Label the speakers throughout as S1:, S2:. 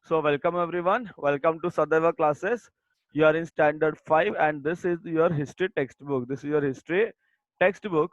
S1: So welcome everyone. Welcome to Sadaiva classes. You are in standard 5 and this is your history textbook. This is your history textbook.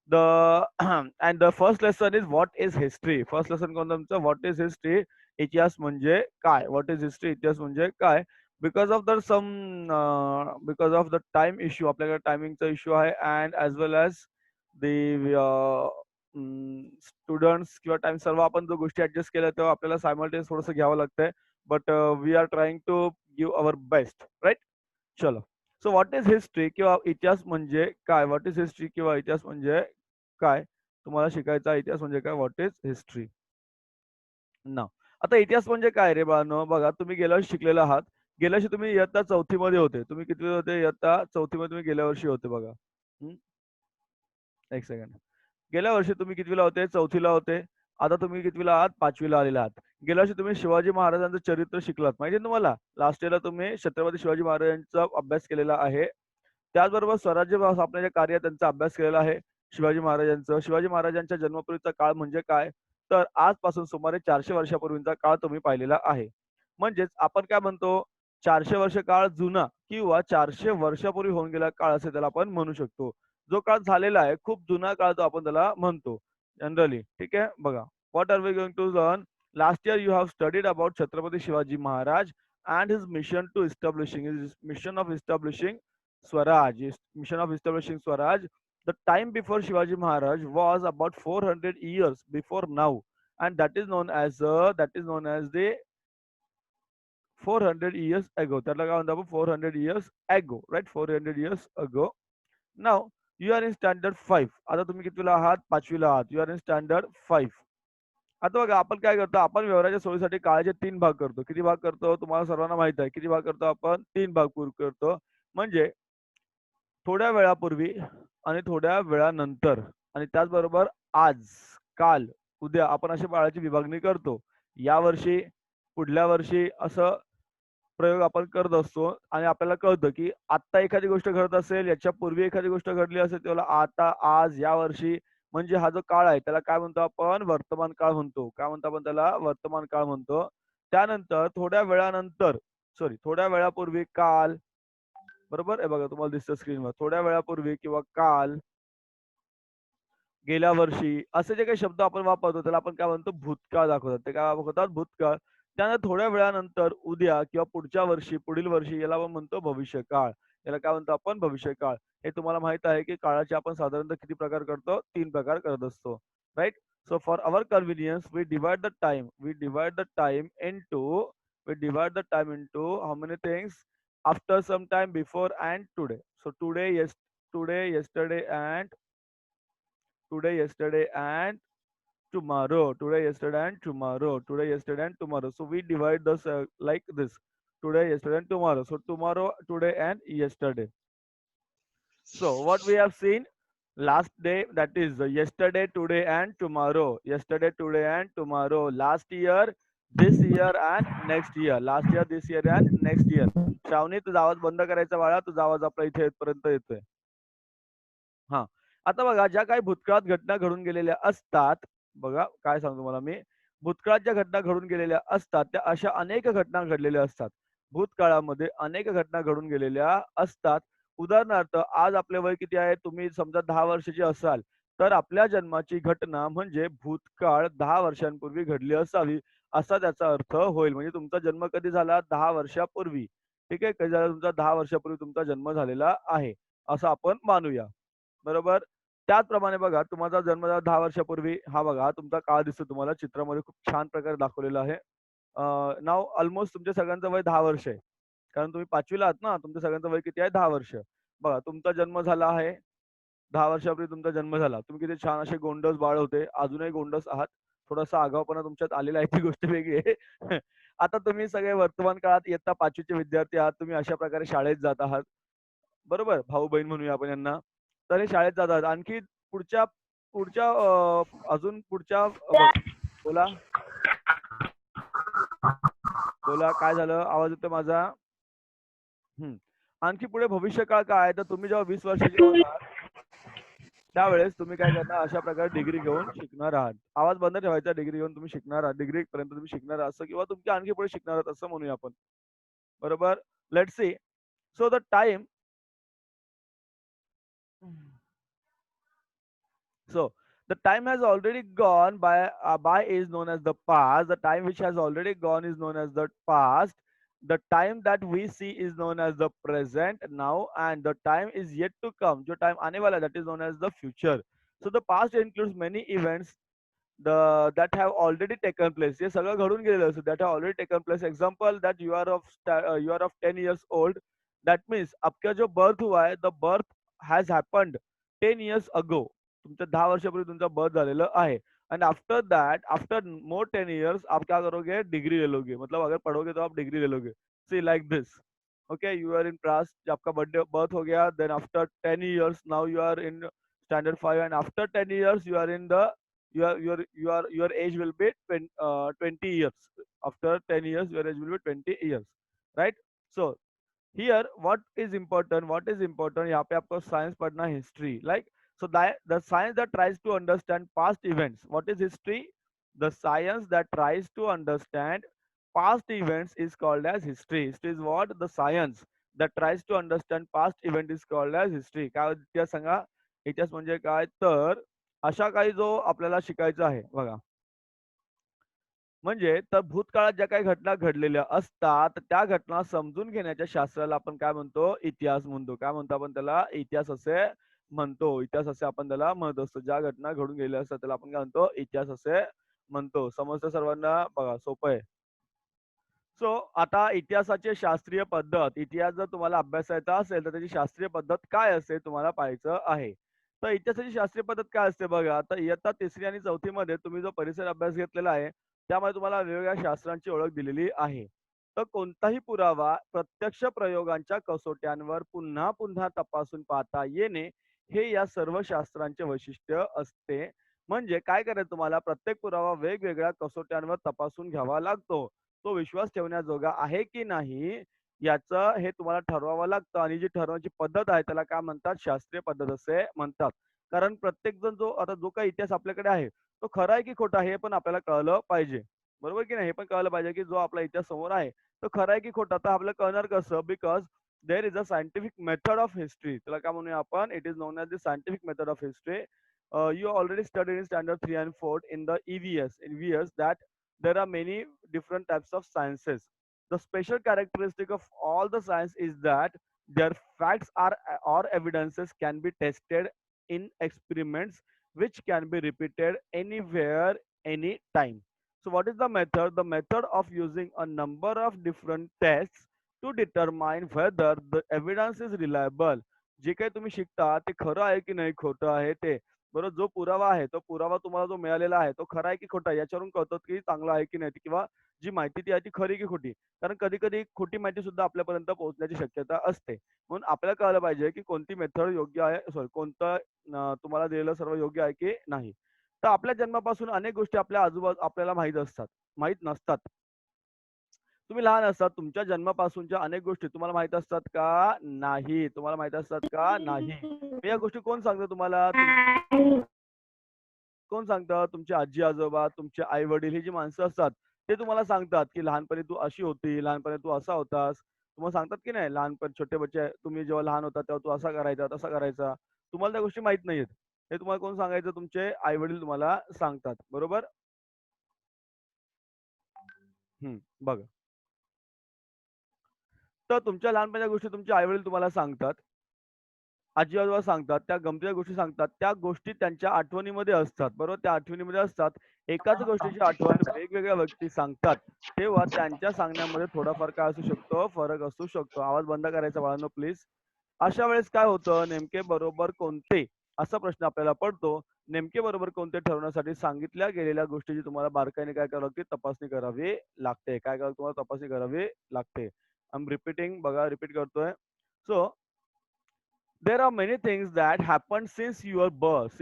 S1: The and the first lesson is what is history. First lesson कोणता तुमचा what is history? इतिहास म्हणजे काय? What is history? इतिहास म्हणजे काय? Because of the because of the time issue आपल्याकडे टायमिंगचा issue आहे and as well as the students किंवा टाइम सर्व आपण जो गोष्टी ऍडजस्ट केल्या तेव्हा आपल्याला सायमल्टेनियस थोडंसं घ्यावं लागतंय. But we are trying to give our best, right? चलो. सो व्हॉट इज हिस्ट्री किंवा इतिहास म्हणजे काय? व्हॉट इज हिस्ट्री किंवा इतिहास म्हणजे काय? तुम्हाला शिकायचा इतिहास म्हणजे काय? व्हॉट इज हिस्ट्री ना. आता इतिहास म्हणजे काय रे बाळांनो? बघा तुम्ही गेल्या वर्षी शिकलेला आहात. गेल्या वर्षी तुम्ही इयत्ता 4थी मध्ये होते. तुम्ही कितवीत होते? इयत्ता 4थी मध्ये तुम्ही गेल्या वर्षी होते बघा. हं, एक सेकंड. गेल्या वर्षी तुम्ही कितवीला होते? 4थीला होते. आता तुम्ही कितवीला आहात? 5वीला आलेला आहात. गेल्या वर्षी तुम्ही शिवाजी महाराजांचं चरित्र शिकलात. माहिती आहे तुम्हाला? लास्ट इयरला तुम्ही छत्रपती शिवाजी महाराजांचा अभ्यास केलेला आहे. त्याचबरोबर स्वराज्य स्थापनेचे कार्य त्यांचा अभ्यास केलेला आहे शिवाजी महाराजांचं. शिवाजी महाराजांच्या जन्मपूर्वीचा काळ म्हणजे काय? तर आजपासून सुमारे 400 वर्षापूर्वीचा काळ तुम्ही पाहिलेला आहे. म्हणजेच आपण काय म्हणतो? 400 वर्ष काळ जुना किंवा 400 वर्षापूर्वी होऊन गेलेला काळ असे त्याला आपण म्हणू शकतो. जो काळ झालेला आहे, खूप जुना काळ तो आपण त्याला म्हणतो जनरली. ठीक आहे? बघा. What are we going to learn? Last year you have studied about Chhatrapati Shivaji Maharaj and his mission to establishing his mission of establishing Swaraj. Mission of establishing Swaraj. The time before Shivaji Maharaj was about 400 years before now, and that is known as the 400 years ago. त्याला काय म्हणतो आपण? 400 years ago, right? 400 years ago. Now you are in standard 5. आता तुम्ही कितवीला आहात? 5वीला आहात. You are in standard 5. आता बघा आपण काय करतो? आपण व्यवहाराच्या सोयीसाठी काळाचे 3 भाग करतो. किती भाग करतो? तुम्हाला सर्वांना माहित आहे. किती भाग करतो आपण? 3 भाग करतो. म्हणजे थोड्या वेळापूर्वी आणि थोड्या वेळानंतर आणि त्याचबरोबर आज, काल, उद्या आपण अशी काळाची विभागणी करतो. यावर्षी, पुढल्या वर्षी असं प्रयोग आपण करत असतो आणि आपल्याला कळतं, की आत्ता एखादी गोष्ट घडत असेल, याच्यापूर्वी एखादी गोष्ट घडली असेल, त्याला आता, आज, यावर्षी म्हणजे हा जो काळ आहे त्याला काय म्हणतो आपण? वर्तमान काळ म्हणतो. काय म्हणतो आपण त्याला? वर्तमान काळ म्हणतो. त्यानंतर थोड्या वेळानंतर थोड्या वेळापूर्वी काल, बरोबर? हे बघा तुम्हाला दिसतं स्क्रीनवर. थोड्या वेळापूर्वी किंवा काल, गेल्या वर्षी असे जे काही शब्द आपण वापरतो त्याला आपण काय म्हणतो? भूतकाळ दाखवतात. ते काय दाखवतात? भूतकाळ. त्यानंतर थोड्या वेळानंतर उद्या किंवा पुढच्या वर्षी, पुढील वर्षी याला आपण म्हणतो भविष्यकाळ. याला काय म्हणतो आपण? भविष्यकाळ. हे तुम्हाला माहित आहे, की काळाचे आपण साधारणतः किती प्रकार करतो? 3 प्रकार करत असतो. Right? So for our convenience we divide the time into how many things? After some time, before and today. So today, yesterday and tomorrow. Today, yesterday, and tomorrow. Today, yesterday, and tomorrow. So we divide this like this: today, yesterday, and tomorrow. So tomorrow, today, and yesterday. So what we have seen last day, that is yesterday, today, and tomorrow. Yesterday, today, and tomorrow. Last year, this year, and next year. Last year, this year, and next year. श्रावणी तुझा आवाज बंद करायचा बाळा. तुझा आवाज आपला इथे इथपर्यंत येतोय. हां. आता बघा ज्या काही भूतकाळात घटना घडून गेलेल्या असतात, बघा काय सांगतो तुम्हाला मी, भूतकाळात ज्या घटना घडून गेलेल्या असतात, त्या अशा अनेक घटना घडलेल्या असतात. भूतकाळामध्ये अनेक घटना घडून गेलेल्या असतात. उदाहरणार्थ आज आपले वय किती आहे? तुम्ही समजा 10 वर्षाचे असाल, तर आपल्या जन्माची घटना म्हणजे भूतकाळ 10 वर्षांपूर्वी घडली असावी, असा त्याचा अर्थ होईल. म्हणजे तुमचा जन्म कधी झाला? 10 वर्षापूर्वी. ठीक आहे? कधी झाला तुमचा? 10 वर्षापूर्वी तुमचा जन्म झालेला आहे, असं आपण मानूया. बरोबर. त्याचप्रमाणे बघा तुमचा जन्म झाला 10 वर्षापूर्वी. हा बघा हा तुमचा काळ दिसतो तुम्हाला चित्रामध्ये खूप छान प्रकारे दाखवलेला आहे. नाऊ ऑलमोस्ट तुमच्या सगळ्यांचं वय 10 वर्ष आहे. कारण तुम्ही 5वीला आहात ना, तुमच्या सगळ्यांचं वय किती आहे? 10 वर्ष. बघा तुमचा जन्म झाला आहे. 10 वर्षापूर्वी तुमचा जन्म झाला. तुम्ही किती छान असे गोंडस बाळ होते. अजूनही गोंडस आहात. थोडासा आगाऊपणा तुमच्यात आलेला आहे ती गोष्ट वेगळी आहे. आता तुम्ही सगळे वर्तमान काळात इयत्ता 5वी चे विद्यार्थी आहात. तुम्ही अशा प्रकारे शाळेत जात आहात. बरोबर? भाऊ-बहीण म्हणूया आपण यांना. तर हे शाळेत जातात. आणखी पुढच्या पुढच्या अजून पुढच्या बोला, बोला काय झालं? आवाज येतोय माझा? हं. आणखी पुढे भविष्यकाळ काय आहे? तर तुम्ही जेव्हा 20 वर्षाचे होणार त्यावेळेस तुम्ही काय करणार अशा प्रकारे डिग्री घेऊन शिकणार आहात. आवाज बंद ठेवायचा. डिग्री घेऊन तुम्ही शिकणार आहात. डिग्री पर्यंत तुम्ही शिकणार आहात असं किंवा तुमच्या आणखी पुढे शिकणार आहात असं म्हणूया आपण. बरोबर? Let's see. So the time So the time has already gone by is known as the past. The time which has already gone is known as the past. The time that we see is known as the present now, and the time is yet to come. जो time आने वाला है, that is known as the future. So the past includes many events that have already taken place. हे सगळं घडून गेलेलं असतं. That have already taken place. Example that you are of 10 years old. That means आपका जो birth हुआ है, the birth has happened 10 years ago. तुमच्या 10 वर्षापूर्वी तुमचा बर्थ झालेलं आहे. End after that after more 10 years आप क्या करोगे डिग्री ले लोगे मतलब अगर पढ़ोगे तो आप डिग्री ले लोगे see like this okay you are in class आपका बर्थडे बर्थ हो गया then after 10 years now you are in standard 5 and after 10 years you are in the your age will be 20 years after 10 years your age will be 20 years right so here what is important यहाँ पे आपको science पढ़ना history like so the science that tries to understand past events what is history the science that tries to understand past events is called as history is what the science that tries to understand past event is called as history काय इतिहास सांगा इतिहास म्हणजे काय तर अशा काही जो आपल्याला शिकायचा आहे बघा म्हणजे तर भूतकाळात ज्या काही घटना घडलेल्या असतात त्या घटना समजून घेण्याच्या शास्त्राला आपण काय म्हणतो इतिहास म्हणतो काय म्हणतो आपण त्याला इतिहास असे म्हणतो इतिहास असे आपण त्याला म्हणत असतो ज्या घटना घडून गेलेल्या असतात त्याला आपण काय म्हणतो इतिहास असे म्हणतो समजतं सर्वांना बघा सोपं आहे सो आता इतिहासाची शास्त्रीय पद्धत इतिहास जर तुम्हाला अभ्यासायचा असेल तर त्याची शास्त्रीय पद्धत काय असते तुम्हाला पाहायचं आहे तर इतिहासाची शास्त्रीय पद्धत काय असते बघा आता इयत्ता तिसरी आणि चौथी मध्ये तुम्ही जो परिसर अभ्यास घेतलेला आहे त्यामध्ये तुम्हाला वेगवेगळ्या शास्त्रांची ओळख दिलेली आहे तर कोणताही पुरावा प्रत्यक्ष प्रयोगांच्या कसोट्यांवर पुन्हा पुन्हा तपासून पाहता येणे हे या सर्व शास्त्रांचे वैशिष्ट्य असते म्हणजे काय करायचं तुम्हाला प्रत्येक पुरावा वेगवेगळ्या कसोट्यांवर तपासून घ्यावा लागतो तो विश्वास ठेवण्याजोगा आहे की नाही याचं हे तुम्हाला ठरवावं लागतं आणि जी ठरवण्याची पद्धत आहे त्याला काय म्हणतात शास्त्रीय पद्धत असे म्हणतात कारण प्रत्येक जण जो आता जो काही इतिहास आपल्याकडे आहे तो खरा आहे की खोटा हे पण आपल्याला कळलं पाहिजे बरोबर की नाही हे पण कळलं पाहिजे की जो आपला इतिहास समोर आहे तो खरा आहे की खोटा तर आपल्याला कळणार कसं because there is a scientific method of history त्याला काय म्हणूया आपण it is known as the scientific method of history you already studied in standard 3 and 4 in the EVS that there are many different types of sciences. The special characteristic of all the science is that their facts are or evidences can be tested in experiments which can be repeated anywhere, anytime. So what is the method? The method of using a number of different tests to determine whether the evidence is reliable. जे काही तुम्ही शिकता ते खरं आहे की नाही खोटं आहे ते बरोबर जो पुरावा आहे तो पुरावा तुम्हाला जो मिळालेला आहे तो खरा आहे की खोटा आहे याच्यावरून कळतं की चांगला आहे की नाही किंवा जी माहिती ती आहे ती खरी की खोटी कारण कधी कधी खोटी माहिती सुद्धा आपल्यापर्यंत पोहोचण्याची शक्यता असते म्हणून आपल्याला कळलं पाहिजे की कोणती मेथड योग्य आहे सॉरी कोणतं तुम्हाला दिलेलं सर्व योग्य आहे की नाही तर आपल्या जन्मापासून अनेक गोष्टी आपल्या आजूबाजू आपल्याला माहित असतात माहित नसतात तुम्ही लहान असतात तुमच्या जन्मापासूनच्या अनेक गोष्टी तुम्हाला माहित असतात का नाही तुम्हाला माहित असतात का नाही या गोष्टी कोण सांगतं तुम्हाला कोण सांगतं तुमचे आजी आजोबा तुमचे आई वडील ही जी माणसं असतात ते तुम्हाला सांगतात की लहानपणी तू अशी होती लहानपणी तू असा होतास तुम्हाला सांगतात की नाही लहानपणी छोटे बच्चे तुम्ही जेव्हा लहान होता तेव्हा तू असा करायचा तसा करायचा तुम्हाला त्या गोष्टी माहित नाहीयेत हे तुम्हाला कोण सांगायचं तुमचे आई वडील तुम्हाला सांगतात बरोबर बघा तर तुमच्या लहानपणीच्या गोष्टी तुमचे आई वडील तुम्हाला सांगतात आजी-आजोबा सांगतात, त्या गमतीच्या गोष्टी सांगतात, त्या गोष्टी त्यांच्या आठवणीमध्ये असतात, बरोबर? त्या आठवणीमध्ये असतात. एकाच गोष्टीची आठवण वेगवेगळ्या व्यक्ती सांगतात, तेव्हा त्यांच्या सांगण्यामध्ये थोडाफार काय असू शकतो, फरक असू शकतो. आवाज बंद करायचा बाळांनो प्लीज. अशा वेळेस काय होतं, नेमके बरोबर कोणते? असा प्रश्न आपल्याला पडतो. नेमके बरोबर कोणते ठरवण्यासाठी सांगितल्या गेलेल्या गोष्टीची तुम्हाला बारकाईने काय करावं लागते, तपासणी करावी लागते. काय करावं तुम्हाला तपासणी करावी लागते. आय एम रिपीटिंग बघा, रिपीट करतोय. So there are many things that happen since our birth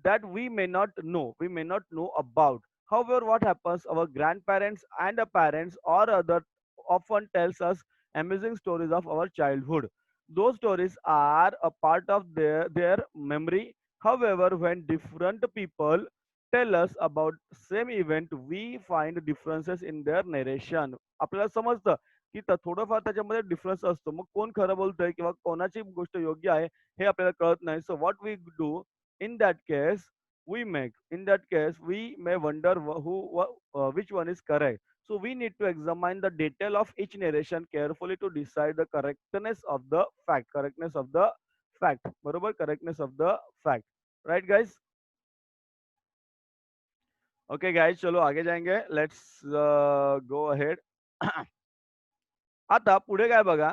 S1: that we may not know about however what happens our grandparents and our parents or other often tells us amazing stories of our childhood Those stories are a part of their memory. However, when different people tell us about same event, we find differences in their narration. आपल्याला समजतं की थोडंफार त्याच्यामध्ये difference असतो. मग कोण खरं बोलतंय किंवा कोणाची गोष्ट योग्य आहे हे आपल्याला कळत नाही. So what we do in that case, we may wonder which one is correct. So we need to examine the detail of each narration carefully to decide the correctness of the fact. Correctness of the fact. बरोबर? Correctness of the fact. Right, guys? Okay, guys. चलो आगे जाएंगे. Let's go ahead. आता पुढे काय बघा.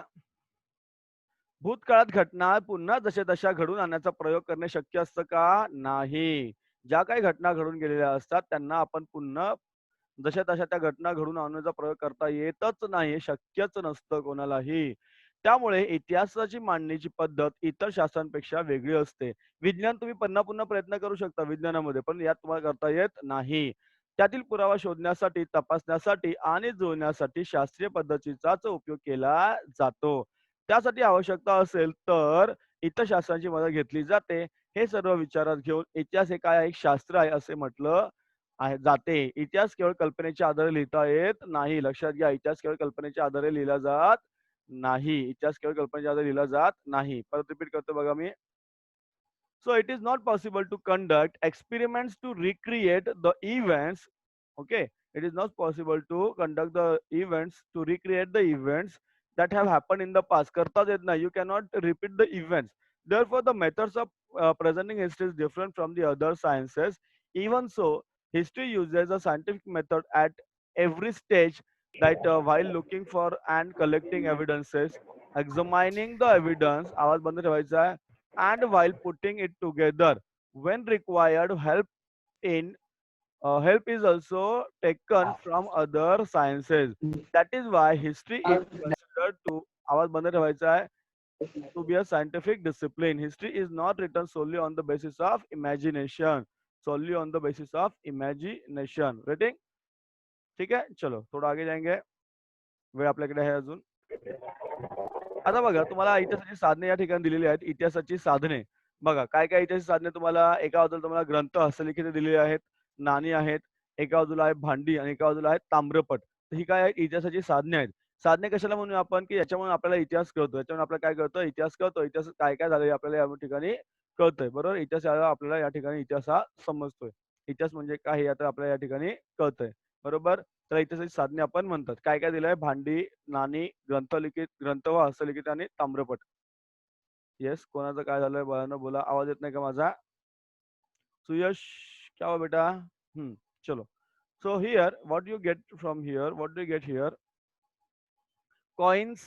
S1: भूतकाळात घटना पुन्हा जशा तशा घडून आणण्याचा प्रयोग करणे शक्य असतं का? नाही. ज्या काही घटना घडून गेलेल्या असतात त्यांना आपण पुन्हा जशा तशा त्या घटना घडून आणण्याचा प्रयोग करता येतच नाही, शक्यच नसतं कोणालाही. त्यामुळे इतिहासाची मांडणीची पद्धत इतर शास्त्रांपेक्षा वेगळी असते. विज्ञान तुम्ही पुन्हा पुन्हा प्रयत्न करू शकता विज्ञानामध्ये, पण यात तुम्हाला करता येत नाही. त्यातील पुरावा शोधण्यासाठी, तपासण्यासाठी आणि जुळण्यासाठी शास्त्रीय पद्धतीचाच उपयोग केला जातो. त्यासाठी आवश्यकता असेल तर इतर शास्त्रांची मदत घेतली जाते. हे सर्व विचारात घेऊन इतिहास हे काय आहे? एक शास्त्र आहे असे म्हटलं जाते. इतिहास केवळ कल्पनेच्या आधारे लिहिता येत नाही. लक्षात घ्या, इतिहास केवळ कल्पनेच्या आधारे लिहिला जात नाही. इतिहास केवळ कल्पनेच्या आधारे लिहिला जात नाही. परत रिपीट करतो बघा मी. So it is not possible to conduct experiments to recreate the events. Okay, it is not possible to conduct the events to recreate the events that have happened in the past. करताच येत नाही. You cannot repeat the events. Therefore, the methods of presenting history is different from the other sciences. Even so, history uses a scientific method at every stage that while looking for and collecting evidences, examining the evidence, आवाज बंद ठेवायचा आहे, and while putting it together when required in help is also taken from other sciences. That is why history is considered to आवाज बंद ठेवायचा आहे, to be a scientific discipline. History is not written solely on the basis of imagination. Solely on the basis of imagination. Ready? ठीक है, चलो थोड़ा आगे जाएंगे. वेळ आपल्याकडे आहे अजून. आता बघा तुम्हाला इतिहासाची साधने या ठिकाणी दिलेली आहेत. इतिहासाची साधने बघा काय काय इतिहासाची साधने तुम्हाला एका बाजूला तुम्हाला ग्रंथ हस्तलिखित दिलेले आहेत, नाणी आहेत, एका बाजूला आहे भांडी आणि एका बाजूला आहे ताम्रपट. तर ही काय आहेत? इतिहासाची साधने आहेत. साधने कशाला म्हणूया आपण की याच्यामुळे आपल्याला इतिहास कळतो. याच्यामुळे आपल्याला काय कळतं? इतिहास कळतो. इतिहास काय काय झालं आपल्याला या ठिकाणी कळतंय. बरोबर? इतिहास आपल्याला या ठिकाणी इतिहास हा समजतोय. इतिहास म्हणजे काय हे आता आपल्याला या ठिकाणी कळतंय. बरोबर? तर इतिहासाची साधने आपण म्हणतात. काय काय दिलंय? भांडी, नाणी, ग्रंथ व हस्तलिखित आणि ताम्रपट. येस, कोणाचं काय झालंय बाळांनो बोला. आवाज येत नाही का माझा? सुयश, क्या हुआ बेटा? चलो. So here, what do you get from here? What do you get here? Coins,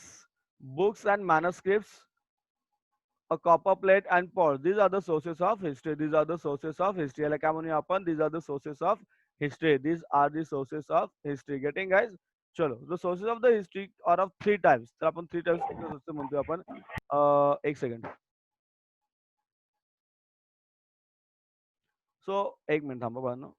S1: books and manuscripts, a copper plate and pot. These are the sources of history. These are the sources of history. याला काय म्हणूया आपण? These are the sources of history. These are the sources of history. Getting guys? चलो. The sources of the history are of three types. तर आपण three types म्हणतोय आपण. एक सेकंड. सो एक मिनिट थांबा बाळांनो.